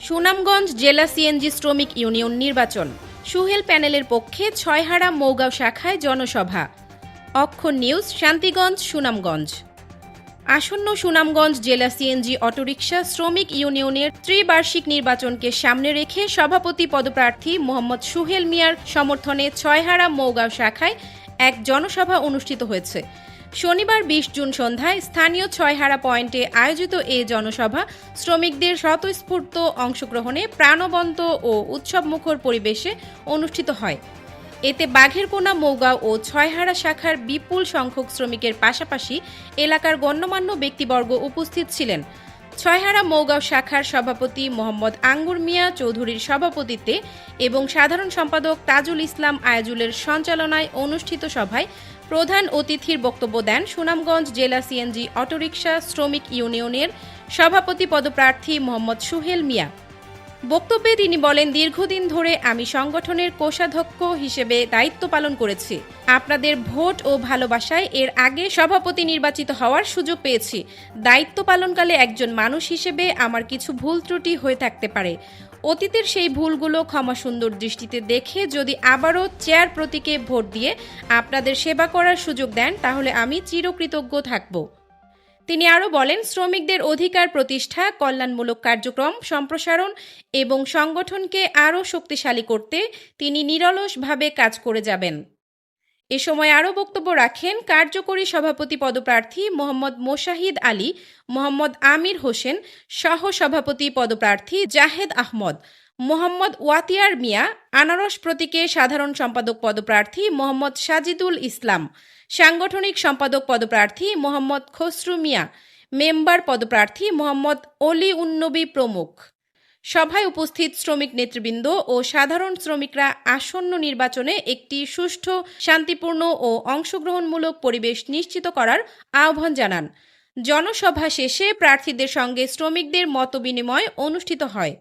সুনামগঞ্জ জেলা সিএনজি শ্রমিক ইউনিয়ন নির্বাচন। সুহেল প্যানেলের পক্ষে ছয়হারা মৌগাঁও শাখায় জনসভা। অক্ষর নিউজ, শান্তিগঞ্জ, সুনামগঞ্জ। আসন্ন সুনামগঞ্জ জেলা সিএনজি অটোরিকশা শ্রমিক ইউনিয়নের ত্রিবার্ষিক নির্বাচনকে সামনে রেখে সভাপতি পদপ্রার্থী মোহাম্মদ সুহেল মিয়ার সমর্থনে ছয়হারা মৌগাঁও শাখায় এক জনসভা অনুষ্ঠিত হয়েছে। শনিবার ২০ জুন সন্ধ্যায় স্থানীয় ছয়হারা পয়েন্টে আয়োজিত এ জনসভা শ্রমিকদের স্বতঃস্ফূর্ত অংশগ্রহণে প্রাণবন্ত ও উৎসবমুখর পরিবেশে অনুষ্ঠিত হয়। এতে বাঘেরকোনা মৌগাঁও ও ছয়হারা শাখার বিপুল সংখ্যক শ্রমিকের পাশাপাশি এলাকার গণ্যমান্য ব্যক্তিবর্গ উপস্থিত ছিলেন। ছয়হারা মৌগাঁও শাখার সভাপতি মোহাম্মদ আঙ্গুর মিয়া চৌধুরীর সভাপতিত্বে এবং সাধারণ সম্পাদক তাজুল ইসলাম আয়াজুলের সঞ্চালনায় অনুষ্ঠিত সভায় প্রধান অতিথির বক্তব্য দেন সুনামগঞ্জ জেলা সিএনজি অটোরিকশা শ্রমিক ইউনিয়নের সভাপতি পদপ্রার্থী মোহাম্মদ সুহেল মিয়া। বক্তব্যে তিনি বলেন, দীর্ঘদিন ধরে আমি সংগঠনের কোষাধ্যক্ষ হিসেবে দায়িত্ব পালন করেছি। আপনাদের ভোট ও ভালোবাসায় এর আগে সভাপতি নির্বাচিত হওয়ার সুযোগ পেয়েছি। দায়িত্ব পালনকালে একজন মানুষ হিসেবে আমার কিছু ভুল ত্রুটি হয়ে থাকতে পারে। অতীতের সেই ভুলগুলো ক্ষমাসুন্দর দৃষ্টিতে দেখে যদি আবারও চেয়ার প্রতীকে ভোট দিয়ে আপনাদের সেবা করার সুযোগ দেন তাহলে আমি চিরকৃতজ্ঞ থাকব। তিনি আরও বলেন, শ্রমিকদের অধিকার প্রতিষ্ঠা, কল্যাণমূলক কার্যক্রম সম্প্রসারণ এবং সংগঠনকে আরও শক্তিশালী করতে তিনি নিরলসভাবে কাজ করে যাবেন। এ সময় আরও বক্তব্য রাখেন কার্যকরী সভাপতি পদপ্রার্থী মোহাম্মদ মোশাহিদ আলী, মোহাম্মদ আমির হোসেন, সহ সভাপতি পদপ্রার্থী জাহেদ আহমদ, মোহাম্মদ ওয়াতিয়ার মিয়া, আনারস প্রতীকে সাধারণ সম্পাদক পদপ্রার্থী মোহাম্মদ সাজিদুল ইসলাম, সাংগঠনিক সম্পাদক পদপ্রার্থী মোহাম্মদ খসরু মিয়া, মেম্বার পদপ্রার্থী মোহাম্মদ অলি উন্নবী প্রমুখ। সভায় উপস্থিত শ্রমিক নেতৃবৃন্দ ও সাধারণ শ্রমিকরা আসন্ন নির্বাচনে একটি সুষ্ঠু, শান্তিপূর্ণ ও অংশগ্রহণমূলক পরিবেশ নিশ্চিত করার আহ্বান জানান। জনসভা শেষে প্রার্থীদের সঙ্গে শ্রমিকদের মতবিনিময় অনুষ্ঠিত হয়।